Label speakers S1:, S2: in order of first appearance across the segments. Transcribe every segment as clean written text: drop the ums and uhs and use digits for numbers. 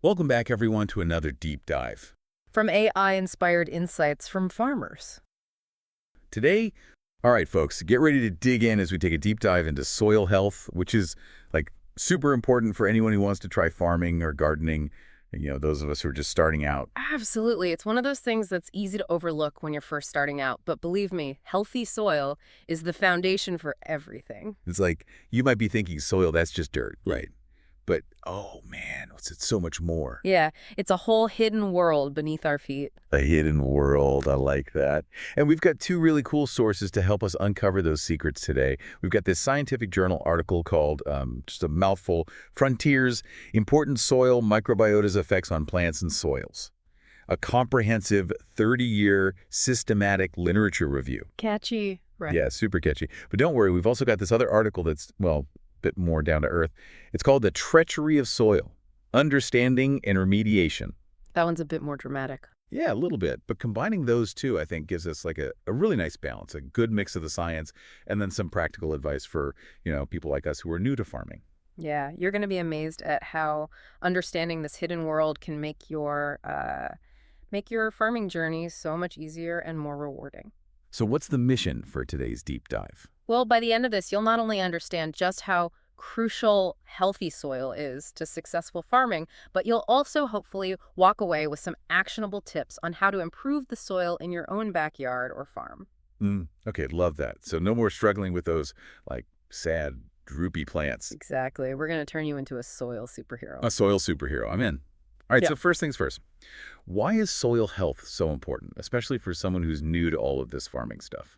S1: Welcome back, everyone, to another deep dive.
S2: From AI-inspired insights from farmers.
S1: Today, all right, folks, get ready to dig in as we take a deep dive into soil health, which is like super important for anyone who wants to try farming or gardening, those of us who are just starting out.
S2: Absolutely. It's one of those things that's easy to overlook when you're first starting out. But believe me, healthy soil is the foundation for everything.
S1: It's like you might be thinking soil, that's just dirt, right? But oh man, it's so much more.
S2: Yeah, it's a whole hidden world beneath our feet.
S1: A hidden world. I like that. And we've got two really cool sources to help us uncover those secrets today. We've got this scientific journal article called, just a mouthful, Frontiers, Important Soil Microbiota's Effects on Plants and Soils. A comprehensive 30-year systematic literature review.
S2: Catchy. Right.
S1: Yeah, super catchy. But don't worry, we've also got this other article that's, well, a bit more down to earth. It's called The Treachery of Soil, Understanding and Remediation.
S2: That one's a bit more dramatic.
S1: Yeah, a little bit. But combining those two, I think, gives us like a really nice balance, a good mix of the science, and then some practical advice for, people like us who are new to farming.
S2: Yeah, you're going to be amazed at how understanding this hidden world can make your farming journey so much easier and more rewarding.
S1: So what's the mission for today's deep dive?
S2: Well, by the end of this, you'll not only understand just how crucial healthy soil is to successful farming, but you'll also hopefully walk away with some actionable tips on how to improve the soil in your own backyard or farm.
S1: Okay, love that. So no more struggling with those, like, sad, droopy plants.
S2: Exactly. We're going to turn you into a soil superhero.
S1: A soil superhero. I'm in. All right,
S2: Yeah.
S1: so first things first. Why is soil health so important, especially for someone who's new to all of this farming stuff?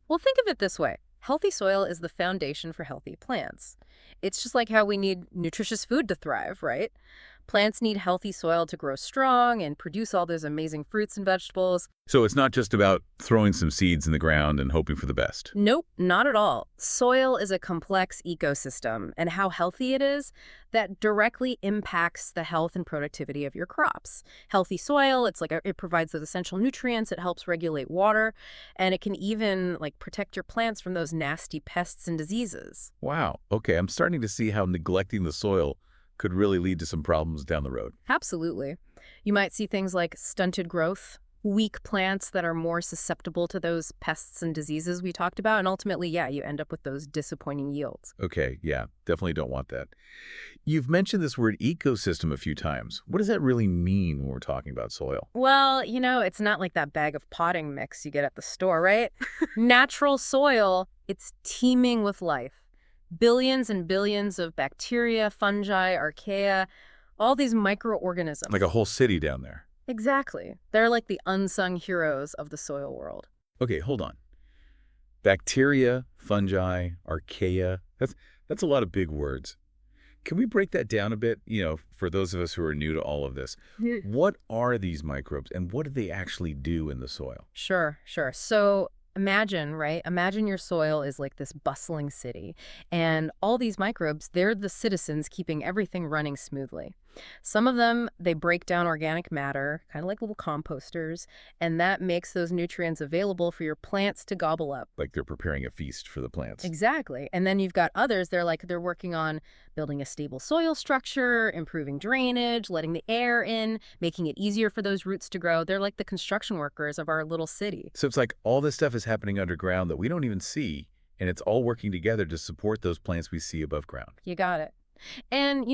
S2: Well, think of it this way. Healthy soil is the foundation for healthy plants. It's just like how we need nutritious food to thrive, right? Plants need healthy soil to grow strong and produce all those amazing fruits and vegetables.
S1: So it's not just about throwing some seeds in the ground and hoping for the best.
S2: Nope, not at all. Soil is a complex ecosystem, and how healthy it is, that directly impacts the health and productivity of your crops. Healthy soil, it provides those essential nutrients, it helps regulate water, and it can even protect your plants from those nasty pests and diseases.
S1: Wow. Okay, I'm starting to see how neglecting the soil could really lead to some problems down the road.
S2: Absolutely. You might see things like stunted growth, weak plants that are more susceptible to those pests and diseases we talked about, and ultimately, yeah, you end up with those disappointing yields.
S1: Okay, yeah, definitely don't want that. You've mentioned this word ecosystem a few times. What does that really mean when we're talking about soil?
S2: Well, it's not like that bag of potting mix you get at the store, right? Natural soil, it's teeming with life. Billions and billions of bacteria, fungi, archaea, all these
S1: Like
S2: microorganisms.
S1: a whole city down there.
S2: Exactly. They're like the unsung heroes of the soil world.
S1: Okay, hold on. Bacteria, fungi, archaea. That's a lot of big words. Can we break that down a bit, for those of us who are new to all of this? What are these microbes and what do they actually do in the soil?
S2: Sure, sure. So imagine, right? Imagine your soil is like this bustling city, and all these microbes, they're the citizens keeping everything running smoothly. Some of them, they break down organic matter, kind of like little composters, and that makes those nutrients available for your plants to gobble up.
S1: Like they're preparing a feast for the plants.
S2: Exactly. And then you've got others, they're working on building a stable soil structure, improving drainage, letting the air in, making it easier for those roots to grow. They're like the construction workers of our little city.
S1: So it's like all this stuff is happening underground that we don't even see, and it's all working together to support those plants we see above ground.
S2: You got it. And,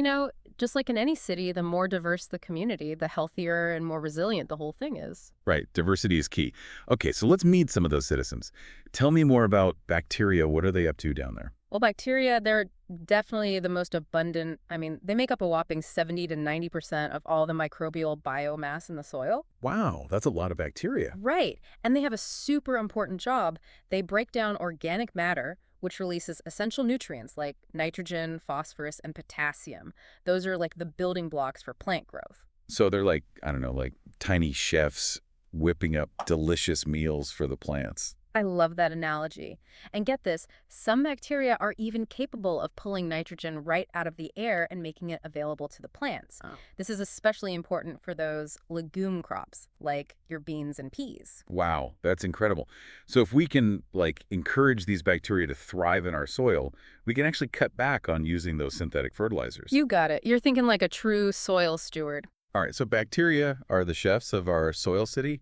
S2: just like in any city, the more diverse the community, the healthier and more resilient the whole thing is.
S1: Right, diversity is key. Okay, so let's meet some of those citizens. Tell me more about bacteria. What are they up to down there?
S2: Well, bacteria, they're definitely the most abundant. I mean, they make up a whopping 70 to 90% of all the microbial biomass in the soil.
S1: Wow, that's a lot of bacteria.
S2: Right. And they have a super important job. They break down organic matter, which releases essential nutrients like nitrogen, phosphorus, and potassium. Those are like the building blocks for plant growth.
S1: So they're like, I don't know, like tiny chefs whipping up delicious meals for the plants.
S2: I love that analogy. And get this, some bacteria are even capable of pulling nitrogen right out of the air and making it available to the plants.
S1: Oh.
S2: This is especially important for those legume crops, like your beans and peas.
S1: Wow, that's incredible. So if we can, like, encourage these bacteria to thrive in our soil, we can actually cut back on using those synthetic fertilizers.
S2: You got it. You're thinking like a true soil steward.
S1: All right, so bacteria are the chefs of our soil city.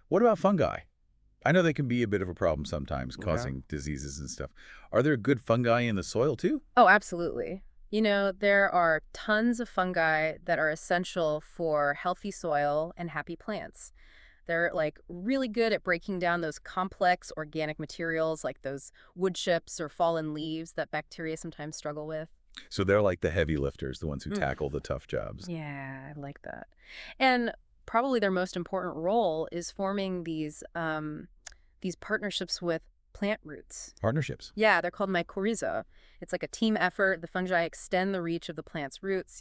S1: What about fungi? I know they can be a bit of a problem sometimes,
S3: Okay.
S1: causing diseases and stuff. Are there good fungi in the soil too?
S2: Oh, absolutely. There are tons of fungi that are essential for healthy soil and happy plants. They're like really good at breaking down those complex organic materials like those wood chips or fallen leaves that bacteria sometimes struggle with.
S1: So they're like the heavy lifters, the ones who
S2: Mm.
S1: tackle the tough jobs.
S2: Yeah, I like that. And probably their most important role is forming these partnerships with plant roots.
S1: Partnerships.
S2: Yeah, they're called mycorrhiza. It's like a team effort. The fungi extend the reach of the plant's roots,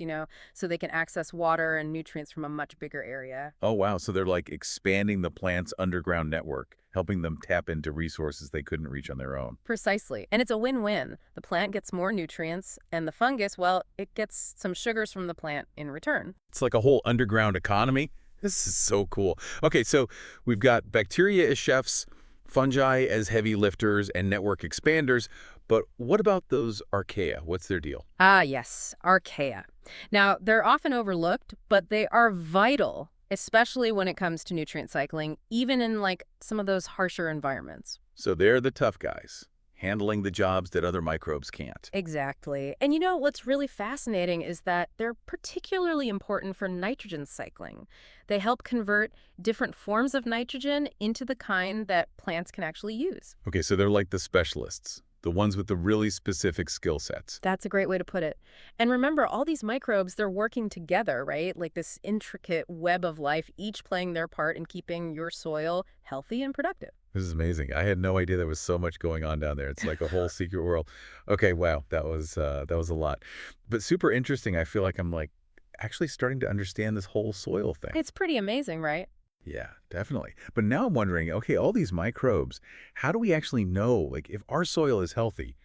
S2: so they can access water and nutrients from a much bigger area.
S1: Oh, wow. So they're like expanding the plant's underground network, helping them tap into resources they couldn't reach on their own.
S2: Precisely. And it's a win-win. The plant gets more nutrients, and the fungus, well, it gets some sugars from the plant in return.
S1: It's like a whole underground economy. This is so cool. Okay, so we've got bacteria as chefs, fungi as heavy lifters and network expanders, but what about those archaea? What's their deal?
S2: Ah, yes, archaea. Now, they're often overlooked, but they are vital, especially when it comes to nutrient cycling, even in like some of those harsher environments.
S1: So they're the tough guys, handling the jobs that other microbes can't.
S2: Exactly. And what's really fascinating is that they're particularly important for nitrogen cycling. They help convert different forms of nitrogen into the kind that plants can actually use.
S1: Okay, so they're like the specialists, the ones with the really specific skill sets.
S2: That's a great way to put it. And remember, all these microbes, they're working together, right? Like this intricate web of life, each playing their part in keeping your soil healthy and productive.
S1: This is amazing. I had no idea there was so much going on down there. It's like a whole secret world. Okay, wow, that was a lot. But super interesting. I feel like I'm like actually starting to understand this whole soil thing.
S2: It's pretty amazing, right?
S1: Yeah, definitely. But now I'm wondering, okay, all these microbes, how do we actually know, like, if our soil is healthy,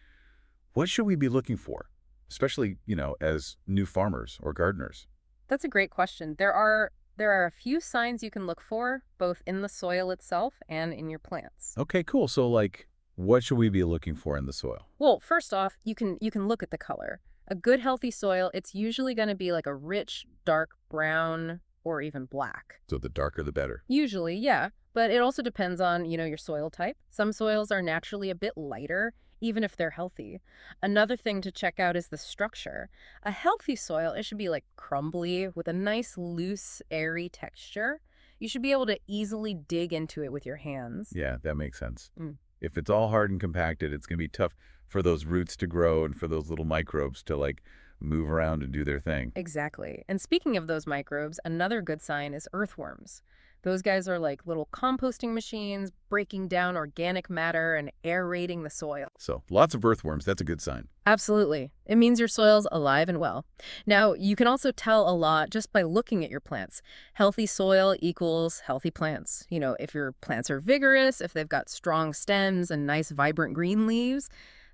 S1: what should we be looking for? Especially, as new farmers or gardeners.
S2: That's a great question. There are a few signs you can look for, both in the soil itself and in your plants.
S1: Okay, cool. So, like, what should we be looking for in the soil?
S2: Well, first off, you can look at the color. A good healthy soil, it's usually going to be like a rich, dark brown or even black.
S1: So the darker the better.
S2: Usually, yeah, but it also depends on, your soil type. Some soils are naturally a bit lighter, even if they're healthy. Another thing to check out is the structure. A healthy soil, it should be like crumbly with a nice, loose, airy texture. You should be able to easily dig into it with your hands.
S1: Yeah, that makes sense.
S2: Mm.
S1: If it's all hard and compacted, it's going to be tough for those roots to grow and for those little microbes to, like, move around and do their thing.
S2: Exactly. And speaking of those microbes, another good sign is earthworms. Those guys are like little composting machines, breaking down organic matter and aerating the soil.
S1: So lots of earthworms, that's a good sign.
S2: Absolutely. It means your soil's alive and well. Now, you can also tell a lot just by looking at your plants. Healthy soil equals healthy plants. If your plants are vigorous, if they've got strong stems and nice, vibrant green leaves,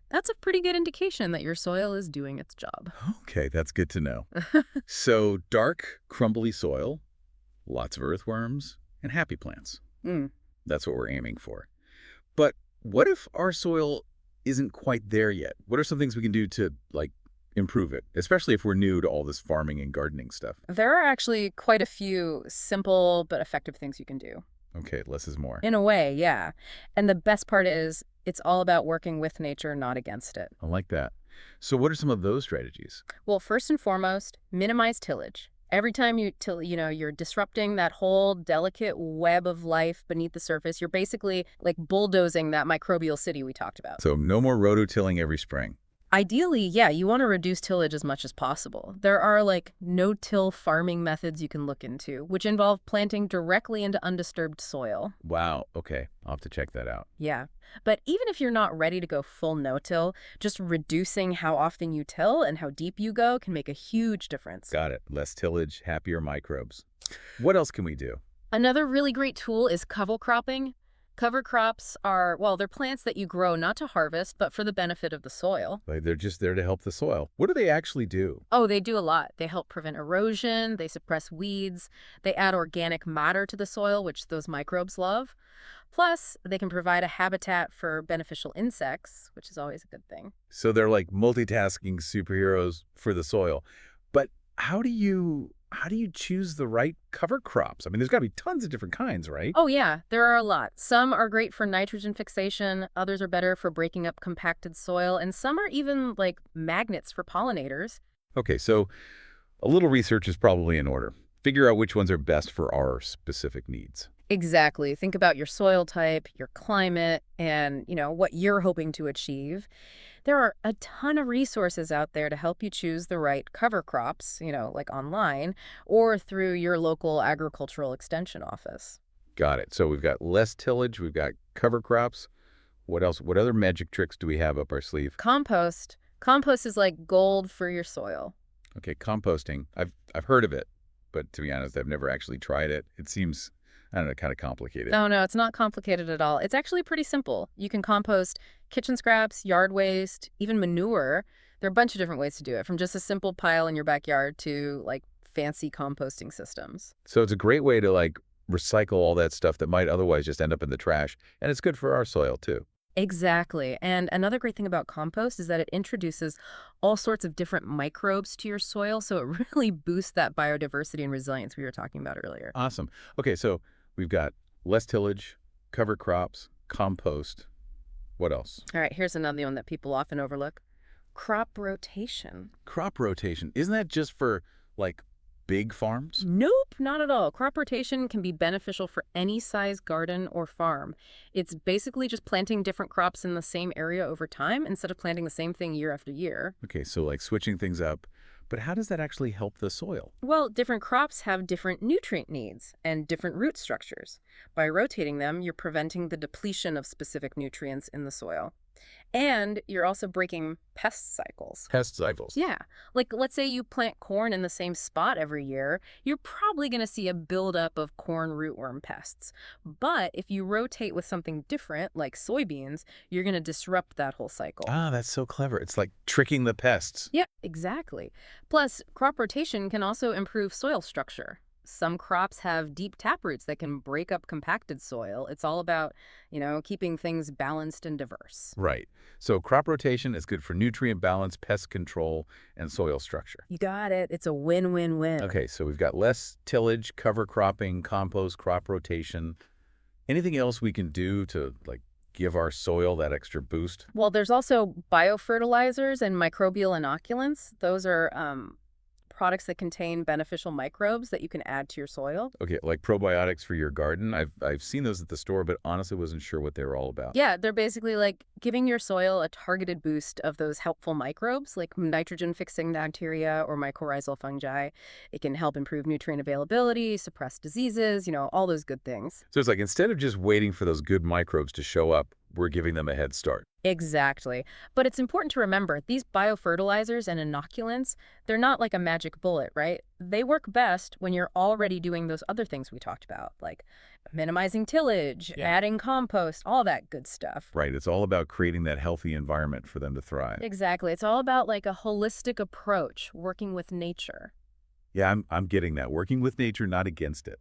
S2: that's a pretty good indication that your soil is doing its job.
S1: Okay, that's good to know. So dark, crumbly soil, lots of earthworms, and happy plants.
S2: Mm.
S1: That's what we're aiming for. But what if our soil isn't quite there yet? What are some things we can do to, like, improve it, especially if we're new to all this farming and gardening stuff?
S2: There are actually quite a few simple but effective things you can do.
S1: Okay, less is more.
S2: In a way, yeah. And the best part is it's all about working with nature, not against it.
S1: I like that. So what are some of those strategies?
S2: Well, first and foremost, minimize tillage. Every time you till, you're disrupting that whole delicate web of life beneath the surface. You're basically like bulldozing that microbial city we talked about.
S1: So no more rototilling every spring.
S2: Ideally, yeah, you want to reduce tillage as much as possible. There are like no-till farming methods you can look into, which involve planting directly into undisturbed soil.
S1: Wow, okay. I'll have to check that out.
S2: Yeah. But even if you're not ready to go full no-till, just reducing how often you till and how deep you go can make a huge difference.
S1: Got it. Less tillage, happier microbes. What else can we do?
S2: Another really great tool is cover cropping. Cover crops are, well, they're plants that you grow not to harvest, but for the benefit of the soil.
S1: Like they're just there to help the soil. What do they actually do?
S2: Oh, they do a lot. They help prevent erosion, they suppress weeds, they add organic matter to the soil, which those microbes love. Plus, they can provide a habitat for beneficial insects, which is always a good thing.
S1: So they're like multitasking superheroes for the soil. But how do you choose the right cover crops? I mean, there's got to be tons of different kinds, right?
S2: Oh, yeah, there are a lot. Some are great for nitrogen fixation, others are better for breaking up compacted soil, and some are even like magnets for pollinators.
S1: Okay, so a little research is probably in order. Figure out which ones are best for our specific needs.
S2: Exactly. Think about your soil type, your climate, and, what you're hoping to achieve. There are a ton of resources out there to help you choose the right cover crops, like online or through your local agricultural extension office.
S1: Got it. So we've got less tillage, we've got cover crops. What else? What other magic tricks do we have up our sleeve?
S2: Compost. Compost is like gold for your soil.
S1: Okay, composting. I've heard of it, but to be honest, I've never actually tried it. It seems, I don't know, kind of complicated.
S2: No, no, it's not complicated at all. It's actually pretty simple. You can compost kitchen scraps, yard waste, even manure. There are a bunch of different ways to do it, from just a simple pile in your backyard to like fancy composting systems.
S1: So it's a great way to like recycle all that stuff that might otherwise just end up in the trash, and it's good for our soil too.
S2: Exactly. And another great thing about compost is that it introduces all sorts of different microbes to your soil, so it really boosts that biodiversity and resilience we were talking about earlier.
S1: Awesome. Okay, so we've got less tillage, cover crops, compost. What else?
S2: All right, here's another one that people often overlook. Crop rotation.
S1: Crop rotation. Isn't that just for like big farms?
S2: Nope, not at all. Crop rotation can be beneficial for any size garden or farm. It's basically just planting different crops in the same area over time instead of planting the same thing year after year.
S1: Okay, so like switching things up. But how does that actually help the soil?
S2: Well, different crops have different nutrient needs and different root structures. By rotating them, you're preventing the depletion of specific nutrients in the soil. And you're also breaking pest cycles.
S1: Pest cycles.
S2: Yeah. Like, let's say you plant corn in the same spot every year, you're probably going to see a buildup of corn rootworm pests. But if you rotate with something different, like soybeans, you're going to disrupt that whole cycle.
S1: Ah, that's so clever. It's like tricking the pests.
S2: Yep, exactly. Plus, crop rotation can also improve soil structure. Some crops have deep taproots that can break up compacted soil. It's all about, keeping things balanced and diverse.
S1: Right. So crop rotation is good for nutrient balance, pest control, and soil structure.
S2: You got it. It's a win-win-win.
S1: Okay, so we've got less tillage, cover cropping, compost, crop rotation. Anything else we can do to like give our soil that extra boost?
S2: Well, there's also bio-fertilizers and microbial inoculants. Those are products that contain beneficial microbes that you can add to your soil.
S1: Okay, like probiotics for your garden. I've seen those at the store, but honestly wasn't sure what they were all about.
S2: Yeah, they're basically like giving your soil a targeted boost of those helpful microbes like nitrogen-fixing bacteria or mycorrhizal fungi. It can help improve nutrient availability, suppress diseases, all those good things.
S1: So it's like instead of just waiting for those good microbes to show up, we're giving them a head start.
S2: Exactly. But it's important to remember these biofertilizers and inoculants, they're not like a magic bullet, right? They work best when you're already doing those other things we talked about, like minimizing tillage,
S1: Yeah.
S2: adding compost, all that good stuff.
S1: Right. It's all about creating that healthy environment for them to thrive.
S2: Exactly. It's all about like a holistic approach, working with nature.
S1: Yeah, I'm getting that. Working with nature, not against it.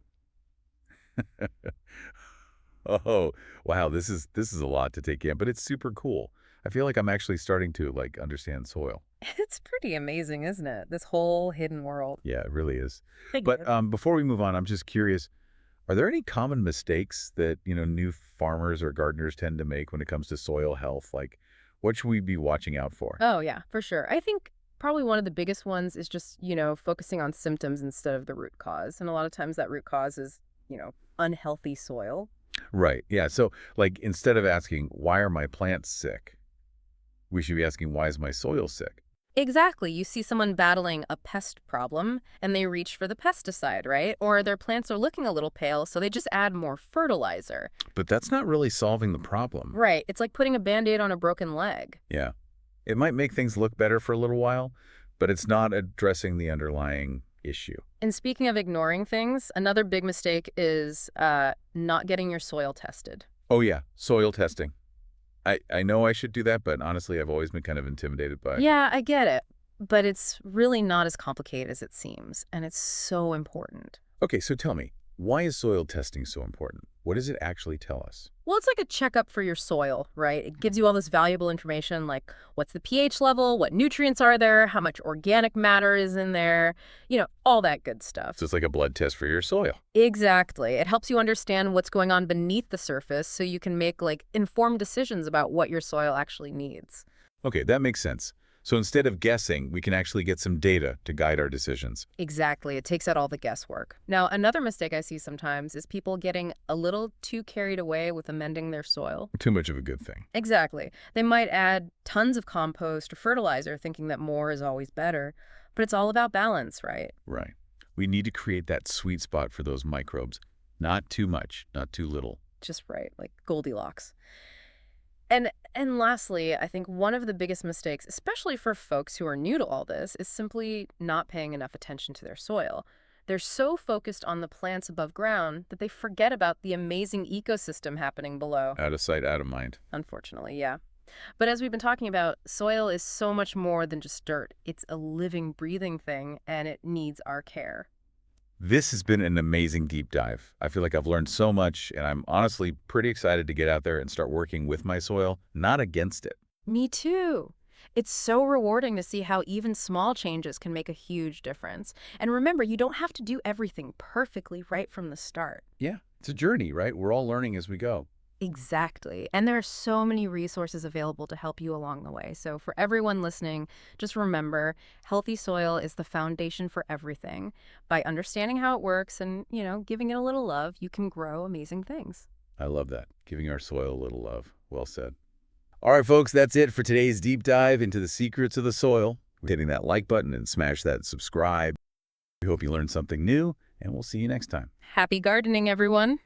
S1: Oh, wow, this is a lot to take in, but it's super cool. I feel like I'm actually starting to like understand soil.
S2: It's pretty amazing, isn't it? This whole hidden world.
S1: Yeah, it really is.
S2: Thank
S1: But
S2: you.
S1: before we move on, I'm just curious, are there any common mistakes that, new farmers or gardeners tend to make when it comes to soil health? Like, what should we be watching out for?
S2: Oh, yeah, for sure. I think probably one of the biggest ones is just, focusing on symptoms instead of the root cause. And a lot of times that root cause is, unhealthy soil.
S1: Right. Yeah. So, like, instead of asking, why are my plants sick? We should be asking, why is my soil sick?
S2: Exactly. You see someone battling a pest problem and they reach for the pesticide, right? Or their plants are looking a little pale, so they just add more fertilizer.
S1: But that's not really solving the problem.
S2: Right. It's like putting a Band-Aid on a broken leg.
S1: Yeah. It might make things look better for a little while, but it's not addressing the underlying issue.
S2: And speaking of ignoring things, another big mistake is not getting your soil tested.
S1: Oh, yeah, soil testing. I know I should do that, but honestly, I've always been kind of intimidated by.
S2: Yeah, I get it. But it's really not as complicated as it seems, and it's so important.
S1: Okay, so tell me, why is soil testing so important? What does it actually tell us?
S2: Well, it's like a checkup for your soil, right? It gives you all this valuable information like what's the pH level, what nutrients are there, how much organic matter is in there, all that good
S1: So
S2: stuff.
S1: it's like a blood test for your soil.
S2: Exactly. It helps you understand what's going on beneath the surface so you can make informed decisions about what your soil actually needs.
S1: Okay, that makes sense. So instead of guessing, we can actually get some data to guide our decisions.
S2: Exactly. It takes out all the guesswork. Now, another mistake I see sometimes is people getting a little too carried away with amending their soil.
S1: Too much of a good thing.
S2: Exactly. They might add tons of compost or fertilizer thinking that more is always better, but it's all about balance, right?
S1: Right. We need to create that sweet spot for those microbes. Not too much, not too little.
S2: Just right, like Goldilocks. And lastly, I think one of the biggest mistakes, especially for folks who are new to all this, is simply not paying enough attention to their soil. They're so focused on the plants above ground that they forget about the amazing ecosystem happening below.
S1: Out of sight, out of mind.
S2: Unfortunately, yeah. But as we've been talking about, soil is so much more than just dirt. It's a living, breathing thing, and it needs our care.
S1: This has been an amazing deep dive. I feel like I've learned so much, and I'm honestly pretty excited to get out there and start working with my soil, not against it.
S2: Me too. It's so rewarding to see how even small changes can make a huge difference. And remember, you don't have to do everything perfectly right from the start.
S1: Yeah, it's a journey, right? We're all learning as we go.
S2: Exactly. And there are so many resources available to help you along the way. So for everyone listening, just remember, healthy soil is the foundation for everything. By understanding how it works and, giving it a little love, you can grow amazing things.
S1: I love that. Giving our soil a little love. Well said. All right, folks, that's it for today's deep dive into the secrets of the soil. Hitting that like button and smash that subscribe. We hope you learned something new, and we'll see you next time.
S2: Happy gardening, everyone.